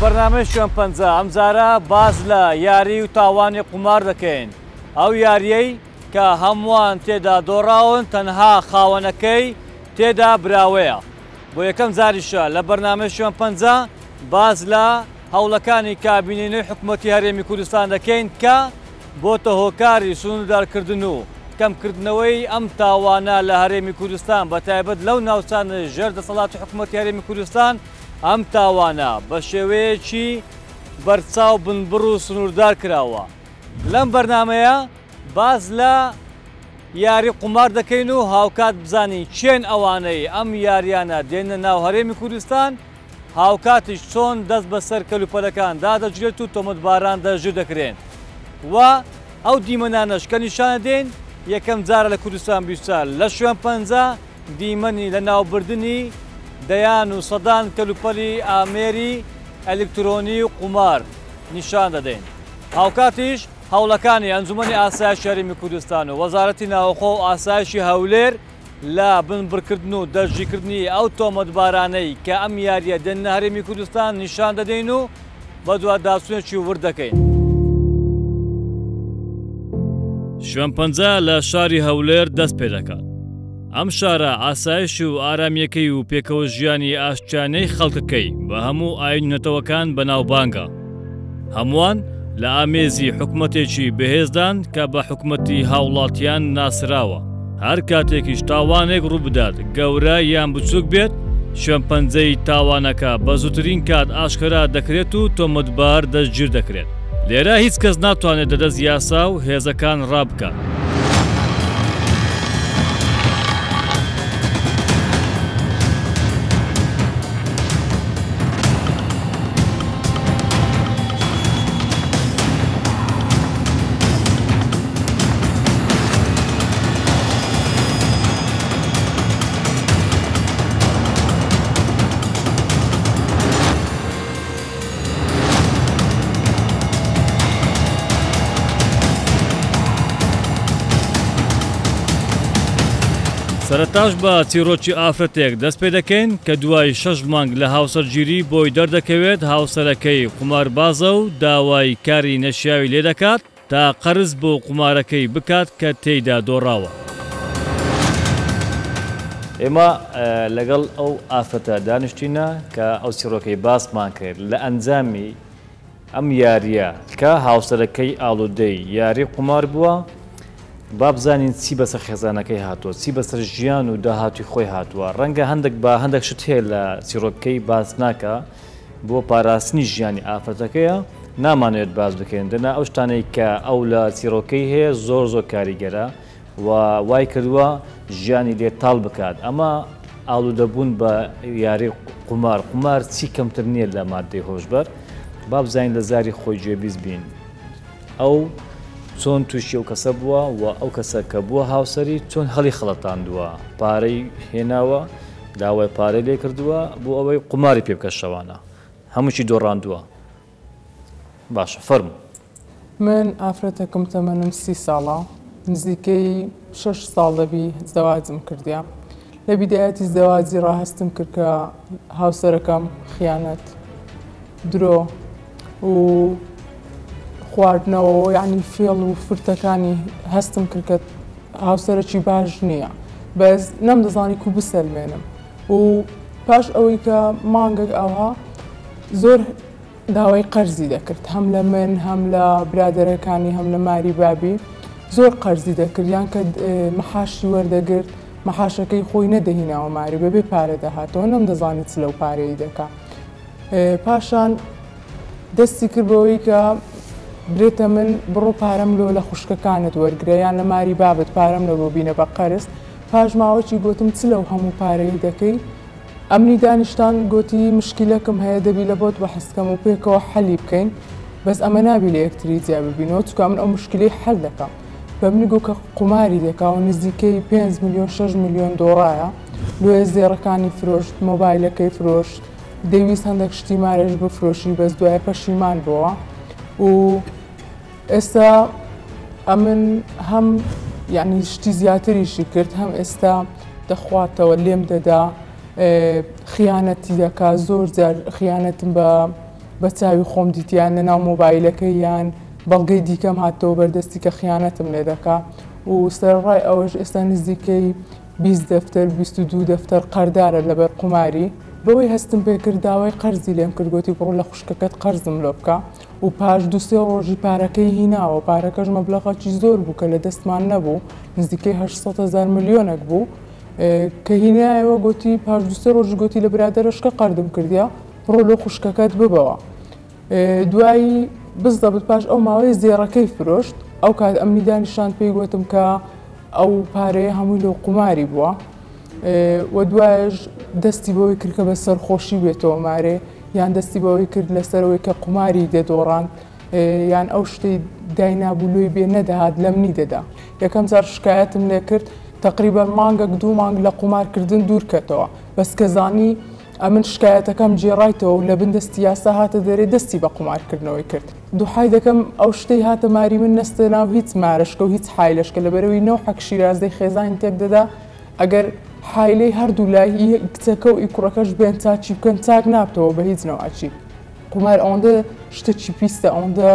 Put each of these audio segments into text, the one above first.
برنامج شوێن پەنجە ئەم جارە باز لە یاری و تاوانی قومار دەکەین ئەو یاریەی کە هەمووان تێدا دۆڕاون تەنها خاوەنەکەی تێدا براوەیە بۆ یەکەم جاریشە لە بەرنامەی شوێن پەنجە باز لە هەوڵەکانی کابینەی حکوومەتی هەرێمی کوردستان دەکەین کە بۆتە هۆکاری سنوردارکردن و کەمکردنەوەی ئەم تاوانە لە هەرێمی کوردستان بە تایبەت لەو ناوچانە ژێر دەسەڵاتی حکوومەتی هەرێمی کوردستان ئەم تاوانە بە شێوەیەکی بەرچاو بنبڕ و سنووردار کراوە. لەم بەرنامەیە باز لە یاری قومار دەکەین و هاوکات بزانین چێن ئەوانەی ئەم یاریانە دێنە ناو هەرێمی کوردستان هاوکاتیش چۆن دەست بەسەر کەلوپەلەکان دادەجرێت و تۆمەتباران دەژیر دەکرێن و ئەو دیمەنانەش کە نیشانە دێن یەکەم جارە لە کوردستان بیستان لە شوێن پەنجە دیمەنی لە ناوبردنی دەیان و سەدان کەلوپەلی ئامێری ئەلکترۆنی و قومار نیشان دەدەین. هاوکاتیش هەوڵەکانی ئەنجومەنی ئاسایشی هەرێمی کوردستان و وەزارەتی ناوخۆ و ئاسایشی هەولێر لە بنبڕکردن و دەژیکردنی ئەو تۆمەتبارانەی کە ئەم یاریە دێنە هەرێمی کوردستان نیشان دەدەین و بە دوواداچوونێکی ورد دەکەین. شوێن پەنجە لە شاری هەولێر دەست پێ دەکات. ئەم شارە ئاسایش و ئارامیەکەی و پێکەوە ژیانی ئاشتیانەی خەڵکەکەی بە هەموو ئاینەتەوەکان بەناوبانگە. هەمووان لە ئامێزی حکوومەتێکی بەهێزدان کە بە حکوومەتی هاوڵاتیان ناسراوە. هەر کاتێکیش تاوانێک ڕوو بدات گەورە یان بچووک بێت شوێن پەنجەی تاوانەکە بە زووترین کات ئاشکرا دەکرێت و تۆمەتبار دەستگیر دەکرێت. لێرە هیچ کەس ناتوانێت دەدەست یاسا و هێزەکان ڕابکات. سەرەتاش بە چیرۆکی ئافرەتێک دەست پێ دەکەین کە دوای 6 مانگ لە هاوسەرگیری بۆی دەردەکەوێت هاوسەرەکەی قوماربازە و داوای کاری نەشیاوی لێ دەکات تا قەرز بۆ قومارەکەی بکات کە تێیدا دۆڕاوە. ئێمە لەگەڵ ئەو ئافرەتە دانیشتینە کە ئەو چیرۆکەی باسمان کرد لە ئەنجامی ئەم یاریە کە هاوسەرەکەی ئاڵوودەی یاری قومار بووە با بزانین چی بەسەر خێزانەکەی هاتووە چی بەسەر ژیان و داهاتوی خۆی هاتووە ڕەنگە هەندێک بە هەندێک شت هەیە لە چیرۆکەی باس ناکە بۆ پاراستنی ژیانی ئافرەتەکەیە نامانوێت باز بکەین دەنا ئەو شتانەی کە ئەو لە چیرۆکەی هەیە زۆر کاریگەرە و وای کردووە ژیانی لێ تاڵ بکات ئەمە ئاڵوودەبوون بە یاری قومار چی کەمتر نییە لە مادەی هۆشبەر با بزانین لە زاری خۆی گوێبیست بین ئەو چۆن تووشی ئەو کەسە بووە و ئەو کەسە کە بووە هاوسەری چۆن هەڵی خەڵەتاندووە پارەی هێناوە داوای پارەی لێ کردووە بۆ ئەوەی قوماری پێ بکە شەوانە هەمووشی دۆڕاندووە. باشە فەرموو. من ئافرەتێکم تەمەنم 30 ساڵە نزیکەی 6 ساڵ دەبی زەواجم کردیا لە بیدایەتی زەواجی ڕاهەستم کرد کە هاوسەرەکەم خیانەت درۆ و خواردنەوە یعنی فێڵ و فرتەکانی هەستم کرد کە هاوسەرێکی باش نییە بەس نەمدەزانی کو بسەلمێنم و پاش ئەوەی کە مانگێک ئەوها زۆر داوای قەرزی دەکرد هەم لە من هەم لە برادەرەکانی هەم لە ماری بابی زۆر قەرزی دەکرد یان کە مەحاشی وەردەگرت مەحاشەکەی خۆی نەدەهیناوە ماری بەبێ پارە دەهاتەوە نەم دەزانێت لەو پارەی دەکا پاشان دەستی کردبەوەی کە برێتە من بڕۆ پارەم لە خوشکەکانت وەرگرە یان لە ماری بابت پارەم لە بۆ بینە بە قەرز پاش ماوەکی گوتم چ لەو هەموو پارەی دەکەی ئەمنی دانیشتان گوتی مشکلەکەم هەیە دەبی لە بۆت بە حەسکەم و پێکەوە حەلی بکەین بەس ئەمە نابی لە یەکتری جیا ببینەوە چکە من ئەو مشکلەی حەل دەکەم بە منی گو کە قوماری دەکا و نزیکەی 5 میلیۆن 6 میلیۆن دۆڕایە لێ زێڕەکانی فرۆشت مۆبایلەکەی فرۆشت دەویست هەندێک شتی مارەش بفرۆشی بەس دوایە پەشیمان بووە و ئێستا ئەمن هەم یعنی شتی زیاتریشی کرد هەم ئێستا دەخواتەوە لێم دەدا خیانەتی دەکا زۆر جار خیانەتم بە چاوی خۆم دیتیان لەناو مۆبایلەکەی یان بەڵگەی دیکەم هاتەوە بەردەستی کە خیانەتم لێ دەکا و سەرڕای ئەوەش ئێستا نزیکەی 20 دەفتەر 22 دەفتەر قەردارە لەبەر قوماری بەوەی هەستم پێکرد داوای قەرزی لێم کرد گوتی بڕۆ لە خوشکەکەت قەرزم لۆ بکە و پاش 2-3 ڕۆژی پارەکەی هیناوە پارەکەش مەبلەغێکی زۆر بوو کە لە دەستمان نەبوو نزیکەی 800,000 ملیۆنێک بوو کە هینایەوە گوتی پاش 2-3 ڕۆژی گوتی لە برادەرشکە قەردم کردیا بڕۆ لە خوشکەکەت ببەوە دوایی بزدەبت پاش ئەو ماوەی زێڕەکەی فرۆشت ئەو کات ئەمنی دانیشتان پێی گوتم کە ئەو پارەیە هەمووی لەو قوماری بووە و دوایش دەستی بەوەی کرد کە بە سەرخۆشی بێتەوە مارێ یان دەستی بەوەی کرد لەسەرەوەی کە قوماری دێدۆڕاند یان ئەو شتەی داینابوولۆی بێ نەدەهات لە منی دەدا یەکەم جار شکایەتم لێ کرد تقریبا مانگەک 2 مانگ لە قومارکردن دوور کەتەوە بەس کە زانی ئەمن شکایەتەکەم جێڕایتەوە و لە بندستی یاسا هاتە دەرێ دەستی بە قومارکردنەوەی کرد دوحای دەکەم ئەو شتەی هاتە ماری من نەستە ناو هیچ مارەشکە و هیچ حایلشکە لەبەرەوەی نەو حەق شیرازەی خێزانی تێک دەدا ئەگەر حایلەی هەردوو لای کچەکە و ئیکوڕەکەش بێن چاچی بکەن چاک نابتەوە بە هیچ نەوەچی قومار ئەوەندە شتێکی پیسە ئەوەندە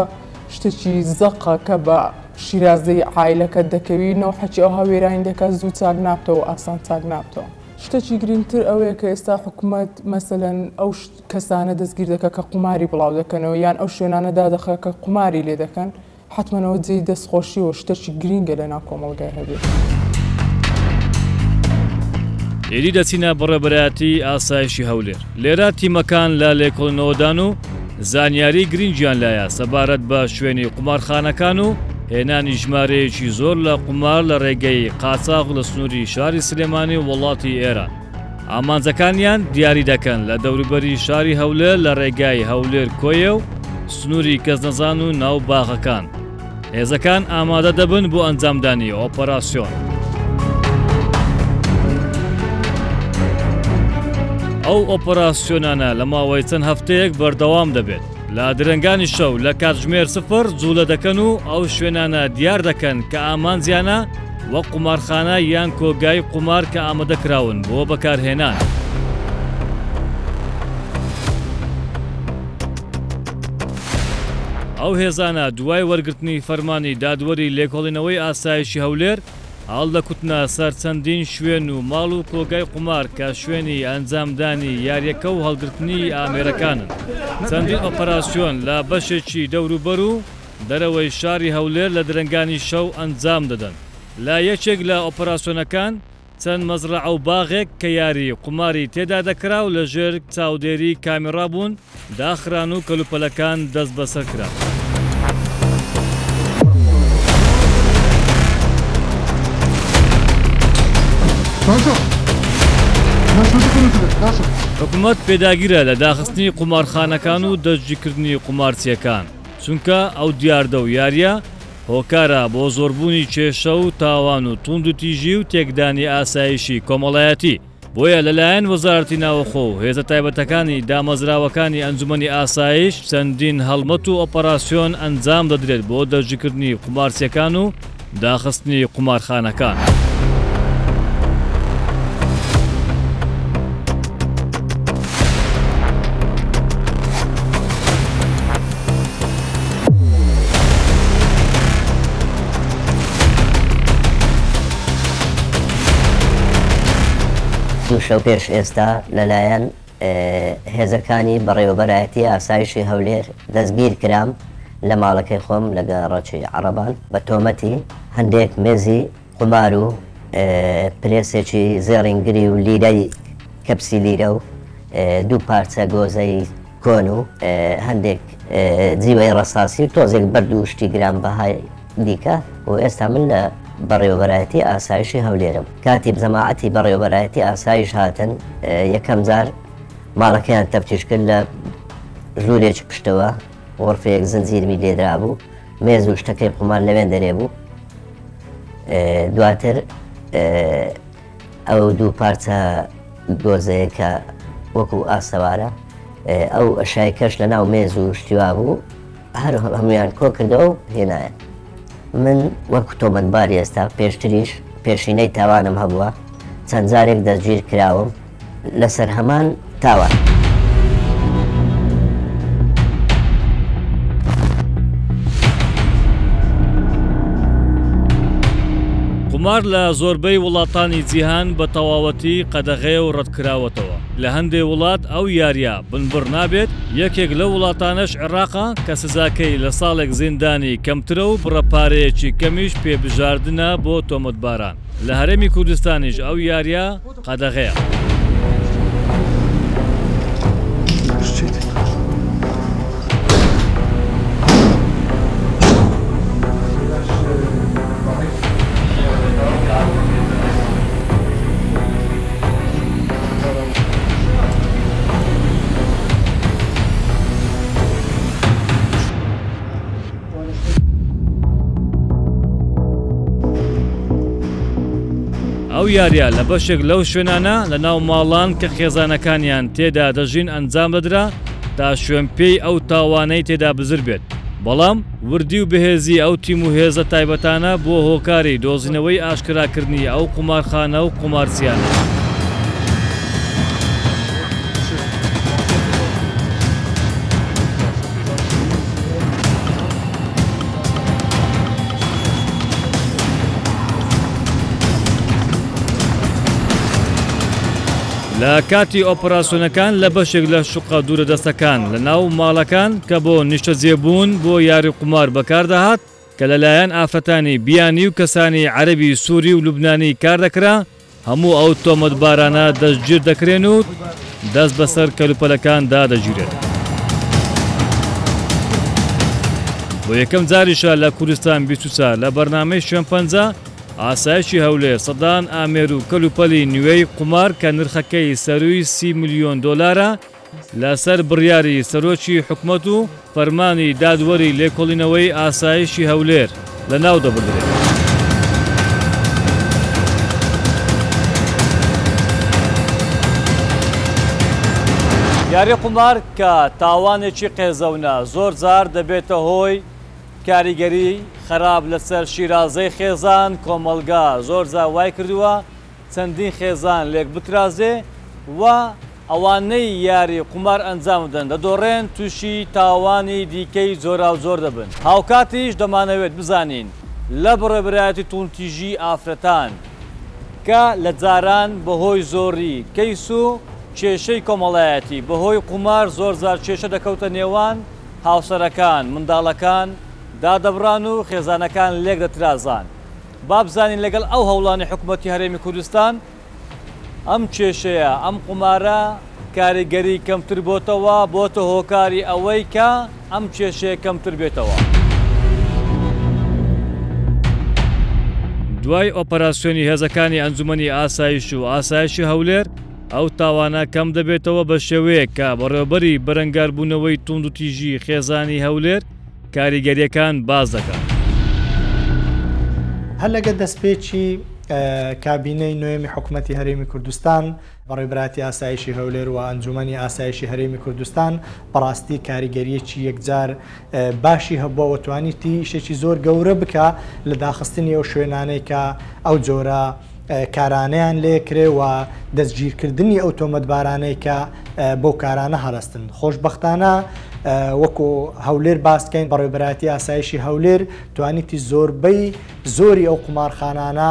شتێکی زەقە کە بە شیرازەی عایلەکەت دەکەوی نەو حەچی ئەو هاوێرانی دەکات زوو چاک نابتەوە ئاسان چاک نابتەوە شتێکی گرنگتر ئەوەیە کە ئێستا حکوومەت مەسەلەن ئەو کەسانە دەستگیر دەکە کە قوماری بڵاو دەکەنەوە یان ئەو شوێنانەدا دەخە کە قوماری لێ دەکەن حتمەنەوە جێی دەستخۆشی و شتێکی گرنگە لە ناو کۆمەڵگای هەبێت ئێری دەچینە بەڕێبەرایەتی ئاسایشی هەولێر لێرە تیمەکان لە لێکۆڵنەوەدان و زانیاری گرنگیان لایە سەبارەت بە شوێنی قومارخانەکان و هێنانی ژمارەیەکی زۆر لە قومار لە ڕێگەی قاچاق لە سنووری شاری سلێمانی و وڵاتی ئێران ئامانجەکانیان دیاری دەکەن لە دەوروبەری شاری هەولێر لە ڕێگای هەولێر کۆیە و سنووری کەسنەزان و ناو باغەکان هێزەکان ئامادە دەبن بۆ ئەنجامدانی ئۆپەراسیۆن ئەو ئۆپەراسیۆنانە لە ماوەی چەند هەفتەیەک بەردەوام دەبێت لە درەنگانی شەو لە کاتژمێر 0 جوولە دەکەن و ئەو شوێنانە دیار دەکەن کە ئامانجیانە وە قومارخانە یان کۆگای قومار کە ئامادەکراون بۆ بەکارهێنان ئەو هێزانە دوای وەرگرتنی فەرمانی دادوەری لێکۆڵینەوەی ئاسایشی هەولێر هەڵ دەکوتنە سەر چەندین شوێن و ماڵ و کۆگای قومار کە شوێنی ئەنجامدانی یاریەکە و هەڵگرتنی ئامێرەکانن چەندین ئۆپەراسیۆن لە بەشێکی دەوروبەر و دەرەوەی شاری هەولێر لە درەنگانی شەو ئەنجام دەدەن لە یەکێک لە ئۆپەراسیۆنەکان چەند مەزرعە و باغێک کە یاری قوماری تێدا دەکرا و لەژێر چاودێری کامیرا بوون داخران و کەلوپەلەکان دەست بەسەر کرا حکوومەت پێداگیرە لە داخستنی قومارخانەکان و دەستگیرکردنی قومارچیەکان چونکە ئەو دیاردە و یاریە هۆکارە بۆ زۆربوونی کێشە و تاوان و توند و تیژی و تێکدانی ئاسایشی کۆمەڵایەتی بۆیە لەلایەن وەزارەتی ناوەخۆ و هێزە تایبەتەکانی دامەزراوەکانی ئەنجومەنی ئاسایش چەندین هەڵمەت و ئۆپەراسیۆن ئەنجام دەدرێت بۆ دەستگیرکردنی قومارچیەکان و داخستنی قومارخانەکان. شەو پێش ئێستا لەلایەن هێزەکانی بەڕێوەبەرایەتی ئاسایشی هەولێر دەستگیر کرام لە ماڵەکەی خۆم لەگە ڕەچی عەرەبان بە تۆمەتی هەندێک مێزی قمار و پرێسێکی زێڕینگری و لیرەی کەپسی لیرە و دوو پارچە گۆزەی کۆن و هەندێک جیوەی ڕەساسی و تۆزێک بەرد و شتی گران بەهای دیکە و ئێستا من لە بەڕێوەبەرایەتی ئاسایشی هەولێرم. کاتی جەماعەتی بەڕێوەبەرایەتی ئاسایش هاتن یەکەم جار ماڵەکەیان تەفتیش کرد لە ژوورێکی پشتەوە غرفەیەک زنجیرمی لێدرا بوو مێز و شتەکەی قومار لەوێن دەرێ بوو. دواتر ئەو دوو پارچە گۆزەیە کە وەکو ئاستەوارە ئەو ئەشایکەش لە ناو مێز و شتیوا بوو هەر هەمویان کۆ کردەوە و هێنایە. من وەکو تۆمەتباری ئێستا پێشتریش پێشینەی تاوانم هەبووە چەند جارێک دەستگیر کراوم لەسەر هەمان تاوان. قمار لە زۆربەی وڵاتانی جیهان بە تەواوەتی قەدەغەیە و ڕەتکراوەتەوە. لە هەندێک وڵات ئەو یاریە بنبڕ نابێت. یەکێک لە وڵاتانەش عێراقا کە سزاکەی لە ساڵێک زیندانی کەمترە و بڕەپارەیەکی کەمیش پێبژاردنە بۆ تۆمەتباران. لە هەرێمی کوردستانیش ئەو یاریە قەدەغەیە. ئەو یاریە لە بەشێک لەو شوێنانە لە ناو ماڵان کە خێزانەکانیان تێدا دەژین ئەنجام دەدرا تا شوێن پێی ئەو تاوانەی تێدا بزر بێت. بەڵام وردی و بەهێزی ئەو تیم و هێزە تایبەتانە بۆ هۆکاری دۆزینەوەی ئاشکراکردنی ئەو قومارخانە و قومارچیانە. لە کاتی ئۆپراسیۆنەکان لە بەشێک لە شوقە دوورەدەستەکان لە ناو ماڵەکان کە بۆ نیشتەجێبوون بۆ یاری قومار بەکاردەهات کە لەلایەن ئافرەتانی بیانی و کەسانی عەرەبی سووری و لوبنانی کار دەکرا هەموو ئەو تۆمەتبارانە دەستگیر دەکرێن و دەست بەسەر کەلوپەلەکاندا دەگیرێت. بۆ یەکەم جاریشە لە کوردستان 24 لە بەرنامەی شوێن پەنجە ئاسایشی هەولێر سەدان ئامێر و کەلوپەلی نوێی قومار کە نرخەکەی سەرووی 30 ملیۆن دۆلارە لەسەر بڕیاری سەرۆکی حکومەت و فەرمانی دادوەری لێکۆڵینەوەی ئاسایشی هەولێر لە ناو دەبدرێت. یاری قومار کە تاوانێکی قێزەونە زۆر جار دەبێتە هۆی کاریگەری خراپ لەسەر شیرازەی خێزان کۆمەلگا زۆر جار وای کردووە چەندین خێزان لێک بترازێ و ئەوانەی یاری قومار ئەنجام بدەن دەدۆڕێن تووشی تاوانی دیکەی زۆرا و زۆر دەبن. هاوکاتیش دەمانەوێت بزانین لە بڕێبەرایەتی توندتیژی ئافرەتان کە لە جاران بەهۆی زۆری کەیس و کێشەی کۆمەڵایەتی بەهۆی قومار زۆر جار کێشە دەکەوتە نێوان هاوسەرەکان منداڵەکان دادەبران و خێزانەکان لێک دەترازان. با بزانین لەگەڵ ئەو هەوڵانی حکوومەتی هەرێمی کوردستان ئەم کێشەیە ئەم قومارە کاریگەری کەمتر بۆتە هۆکاری ئەوەی کە ئەم کێشەیە کەمتر بێتەوە. دوای ئۆپەراسیۆنی هێزەکانی ئەنجومەنی ئاسایش و ئاسایشی هەولێر ئەو تاوانە کەم دەبێتەوە بە شێوەیەک کە بەڕێوەبەری بەرەنگاربوونەوەی توندوتیژی خێزانی هەولێر کاریگەریەکان باز دەکات. هەر لەگە دەستپێکی کابینەی نوێمی حکوومەتی هەرێمی کوردستان بەڕێبەراتی ئاسایشی هەولێر و ئەنجومەنی ئاسایشی هەرێمی کوردستان بەڕاستی کاریگەریەکی یەکجار باشی هەبووە توانیتی شتێکی زۆر گەورە بکە لە داخستنی ئەو شوێنانەی کە ئەو جۆرە کارانەیان لێکرێ و دەستگیرکردنی ئەو تۆمەتبارانەی کە بۆ کارانە هەڵەستن. خۆشبەختانە وەکو هەولێر باسکەین بەڕێبەراتی ئاسایشی هەولێر توانیتی زۆربەی زۆری ئەو قومارخانانە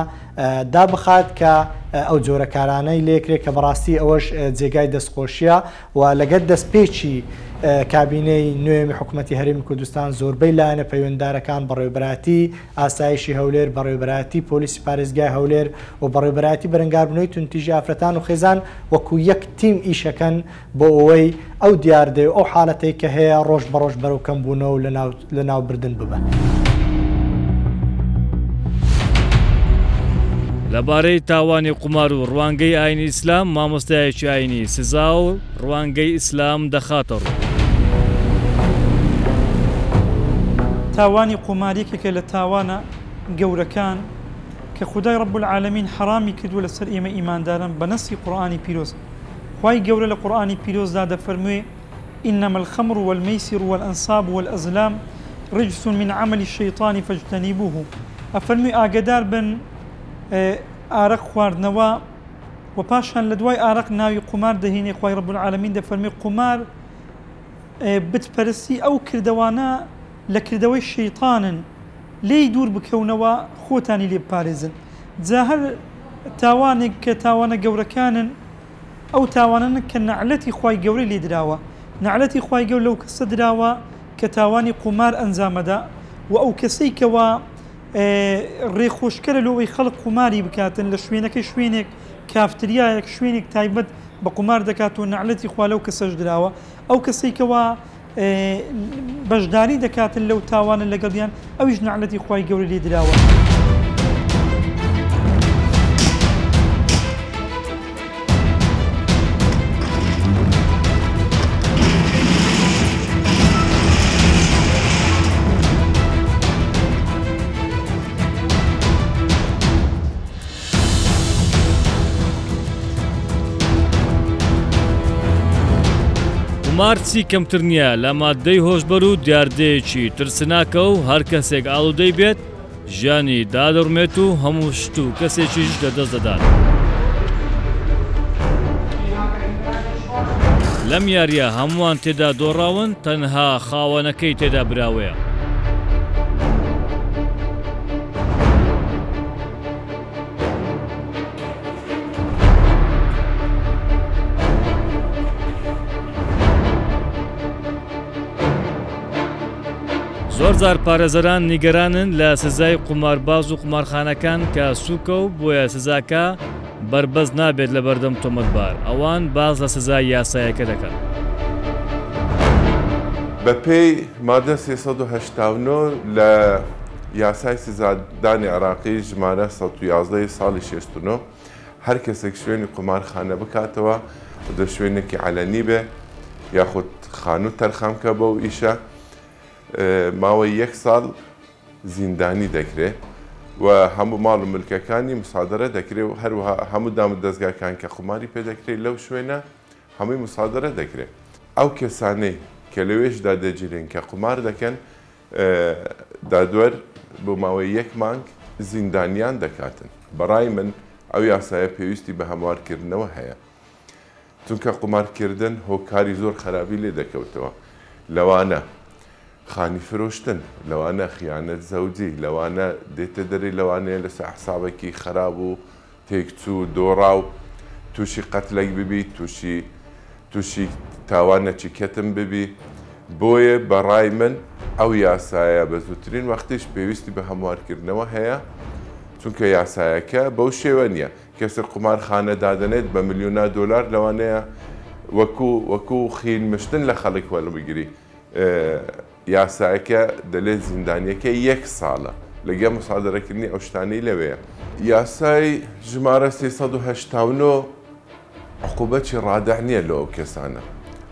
دابخات کە ئەو جۆرەکارانەی لێکرێت کە بەڕاستی ئەوەش جێگای دەستخۆشیە و لەگەر دەستپێکی کابینەی نوێمی حکوومەتی هەرێمی کوردستان زۆربەی لایەنە پەیوەنددارەکان بەڕێوەبەراتی ئاسایشی هەولێر بەڕێوەبەراتی پۆلیسی پارێزگای هەولێر و بەڕێوەبەراتی بەرەنگاربوونەوەی تونتیژی ئافرەتان و خێزان وەکو یەک تیم ئیشەکەن بۆ ئەوەی ئەو دیاردێ و ئەو حاڵەتەی کە هەیە ڕۆژ بەڕۆژ بەرەو کەمبوونەوە و لە ناوبردن ببن. لەبارەی تاوانی قمار و ڕوانگەی ئاینی ئیسلام مامۆستایەکی ئاینی سزا و ڕوانگەی ئیسلام دەخاتە ڕوو. تاوانی قوماریەکێکە لە تاوانە گەورەکان کە خودای رب العالمین حرامی کردووە لەسەر ئێمە ئیمانداران بە نەسی قورئانی پیرۆز. خوای گەورە لە قورئانی پیرۆزدا دەفەرموێ إنما الخمر والميسر والأنصاب والأزلام رجس من عمل الشيطان فاجتنبوه. ئەفەرمووی ئاگادار بن ئارەق خواردنەوە و پاشان لە دوای ئارەق ناوی قمار دەهێنێ. خوای رب العالمین دەفەرموێ قمار بتپەرستی ئەو کردەوانە لە کردەوەی شەیطانن لێی دوور بکەونەوە خۆتانی لێ بپارێزن. جا هەر تاوانێک کە تاوانە گەورەکانن ئەو تاوانن کە نەعلەتی خوای گەورەی لێ دراوە. نەعلەتی خوای گەورە لەو کەسە دراوە کە تاوانی قمار ئەنجامەدا و ئەو کەسەی کەوە ڕێخۆشکەرە لەوەی خەڵک قماری بکاتن لە شوێنەکەی شوێنێک کافتریایەک شوێنێک تایبەت بە قمار دەکات و نەعلەتی خوا لەو کەسەش دراوە. ئەو کەسەی کەوە بەشداری دەکاتن لەو تاوانە لەگەڵیان ئەویش نەعلەتی خوای گەورە لێ دراوە. قمار چی کەمتر نییە لە مادەی هۆشبەر و دیاردەیەکی ترسناکە و هەر کەسێک ئاڵوودەی بێت ژیانی دادەڕمێت و هەموو شت و کەسێکیش دەدەست دەدات. لەم یاریە هەمووان تێدا دۆڕاون تەنها خاوەنەکەی تێدا براوەیە. زۆر جار پارێزەران نیگەرانن لە سزای قمارباز و قمارخانەکان کە سووکە و بۆیە سزاکە بربەست نابێت لە بەردەم تۆمەتبار. ئەوان باز لە سزای یاسایەکە دەکەن. بە پێی مادە 389 لە یاسای سزادانی عراقی ژمارە 111 ساڵی 69 هەر کەسێک شوێنی قمارخانە بکاتەوە دە شوێنێکی عەلەنی بێ یاخود خانوو تەرخەمکە بەو ئیشە ماوەی 1 ساڵ زیندانی دەکرێت و هەموو ماڵ و ملکەکانی مسادرە دەکرێت و هەروەها هەموو دام و دەستگاکان کە قماری پێ دەکرێت لەو شوێنە هەمووی مسادرە دەکرێت. ئەو کەسانەی کە لەوێشدا دەگیرن کە قمار دەکەن دادوەر بۆ ماوەی 1 مانگ زیندانیان دەکاتن. بەڕای من ئەو یاسایە پێویستی بە هەموارکردنەوە هەیە چونکە قمارکردن هۆکاری زۆر خراپی لێ دەکەوتەوە. لەوانە خانی فرۆشتن، لەوانە خیانەت زەوجی، لەوانە دێتە دەری، لەوانەیە لەسەر حسابێکی خراپ و تێکچوو دۆڕا و تووشی قەتلێک ببی، تووشی تاوانەکی کەتم ببی. بۆیە بەڕای من ئەو یاسایە بە زووترین وەختیش پێویستی بە هەموارکردنەوە هەیە چونکە یاسایەکە بەو شێوە نییە. کەسێک قمارخانە دادەنێت بە ملیۆنا دۆلار لەوانەیە وەکو خین مشتن لە خەڵک وەربگیری. یاسایەکە دەلێت زیندانیەکە 1 ساڵە لەگە مسادرەکردنی ئەو شتانەی لەوەیە. یاسای ژمارە 389 عقوبەتی ڕادع نییە لە ئەو کەسانە.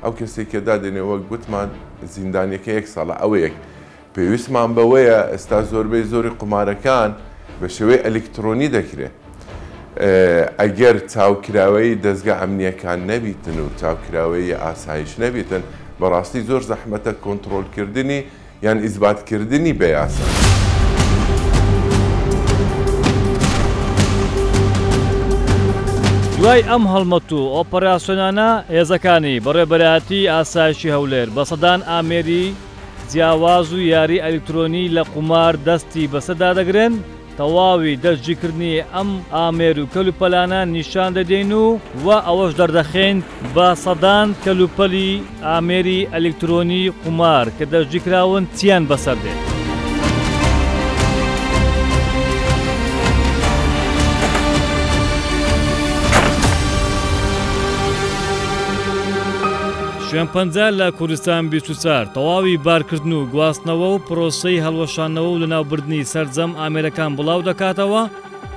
ئەو کەسێک کە دادێنێ وەک گوتمان زیندانیەکە 1 ساڵە. ئەوەیەک پێویستمان بەوەیە ئێستا زۆربەی زۆری قمارەکان بە شێوەی ئەلکترۆنی دەکرێت. ئەگەر چاوکراوەی دەستگا ئەمنیەکان نەبیتن و چاوکراوەی ئاسایش نەبیتن بەڕاستی زۆر زەحمەتە کۆنتڕۆلکردنی یان ئیزباتکردنی بە یاسا. دوای ئەم هەڵمەت و ئۆپەراسیۆنانە هێزەکانی بەڕێوەبەرایەتی ئاسایشی هەولێر بە سەدان ئامێری جیاواز و یاری ئەلکترۆنی لە قمار دەستی بەسەردا دەگرن تەواوی دەستگیرکردنی ئەم ئامێر و کەلوپەلانە نیشان دەدەین و ئەوەش دەردەخێن بە سەدان کەلوپەلی ئامێری ئەلکترۆنی قومار کە دەستگیرکراون چیان بەسەر دێت. شوێن پەنجە لە کوردستان 24 تەواوی بارکردن و گواستنەوە و پرۆسەی هەڵوەشانەوە و لەناوبردننی سەرجەم ئامێرەکان بڵاو دەکاتەوە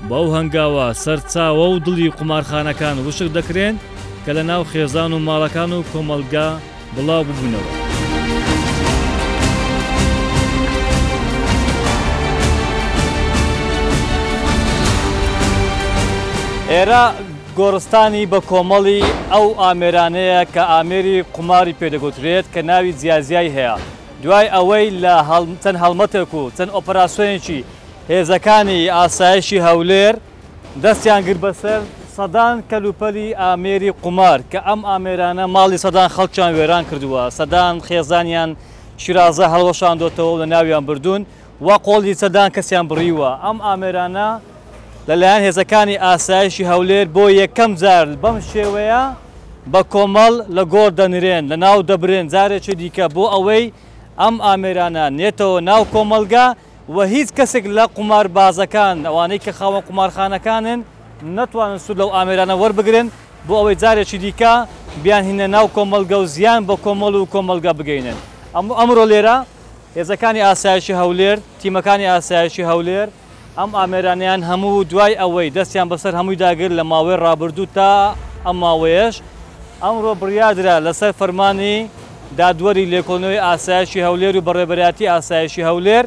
بەو هەنگاوە سەرچاوە و دڵی قومارخانەکان وشک دەکرێن کە لە ناو خێزان و ماڵەکان و کۆمەلگا بڵاو ببوونەوە. ئێرە گۆڕستانی بە کۆمەڵی ئەو ئامێرانەیە کە ئامێری قوماری پێدەگوترێت کە ناوی جیازیای هەیە. دوای ئەوەی لە چەند هەڵمەتێک و چەند ئۆپەراسیۆنێکی هێزەکانی ئاسایشی هەولێر دەستیان گرت بەسەر سەدان کەلوپەلی ئامێری قومار کە ئەم ئامێرانە ماڵی سەدان خەڵکیان وێران کردووە، سەدان خێزانیان شیرازە هەڵوەشاندۆتەوە و لە ناویان بردوون و قۆڵی سەدان کەسیان بڕیوە. ئەم ئامێرانە لەلایەن هێزەکانی ئاسایشی هەولێر بۆ یەکەم جار بەم شێوەیە بە کۆمەڵ لە گۆڕ دەنرێن، لە ناو دەبرێن جارێکی دیکە بۆ ئەوەی ئەم ئامێرانە نێتەوە ناو کۆمەلگا و هیچ کەسێک لە قوماربازەکان ئەوانەی کە خاوەن قومارخانەکانن نەتوانن سوود لەو ئامێرانە وەربگرن بۆ ئەوەی جارێکی دیکە بیان هینە ناو کۆمەلگە و زیان بە کۆمەڵ و کۆمەلگا بگەینن. ئەمڕۆ لێرە هێزەکانی ئاسایشی هەولێر، تیمەکانی ئاسایشی هەولێر ئەم ئامێرانیان هەموو دوای ئەوەی دەستیان بەسەر هەمووی داگر لە ماوەی ڕابردوو تا ئەم ماوەیەش ئەمڕۆ بڕیادرا لەسەر فەرمانی دادوەری لێکۆڵینەوەی ئاسایشی هەولێر و بەڕێبەرایەتی ئاسایشی هەولێر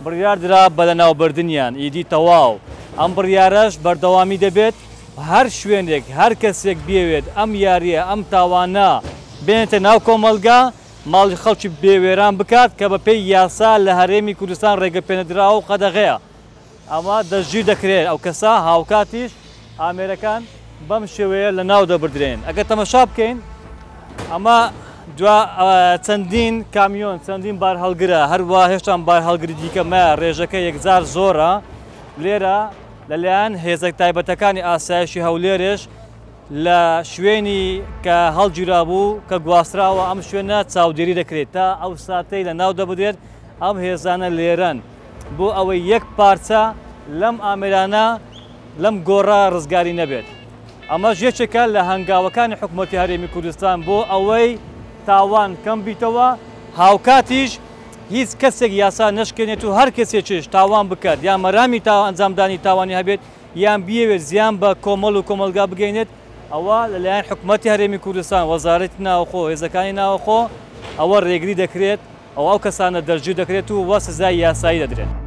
بڕیاردرا بە لەناوبردنیان ئیدی تەواو. ئەم بڕیارەش بەردەوامی دەبێت هەر شوێنێک هەر کەسێک بێوێت ئەم یاریە ئەم تاوانە بێنێتە ناو کۆمەلگا ماڵی خەڵکی بێوێران بکات کە بە پێی یاسا لە هەرێمی کوردستان ڕێگەپێنەدراوە و قەدەغەیە. ئەمە دەستگیر دەکرێت ئەو کەسە هاوکاتیش ئامێرەکان بەم شێوەیە لە ناو دەبردرێن. ئەگەر تەمەشا بکەین ئەمە چەندین کامیۆن چەندین بار هەڵگرە هەروە هێشتان بار هەڵگری دیکەمە ڕێژەکە یەکجار زۆرە لێرە لەلایەن هێزە تایبەتەکانی ئاسایشی هەولێرش لە شوێنی کە هەڵگیرا بوو کە گواستراوە ئەم شوێنە چاودێری دەکرێت تا ئەو ساتەی لە ناو دەبدرێت ئەم هێزانە لێرەن بۆ ئەوەی یەک پارچە لەم ئامێرانە لەم گۆڕە ڕزگاری نەبێت. ئەمە یەکێکە لە هەنگاوەکانی حکوومەتی هەرێمی کوردستان بۆ ئەوەی تاوان کەم بیتەوە هاوکاتیش هیچ کەسێک یاسا نەشکێنێت و هەر کەسێکیش تاوان بکات یان مەرامی ئەنجامدانی تاوانی هەبێت یان بیەوێت زیان بە کۆمەڵ و کۆمەلگا بگەینێت ئەوە لەلایەن حکوومەتی هەرێمی کوردستان وەزارەتی ناوخۆ هێزەکانی ناوخۆ ئەوە ڕێگری دەکرێت ئەو کەسانە دەرجی دەکرێت و وە سزای یاسایی دەدرێت.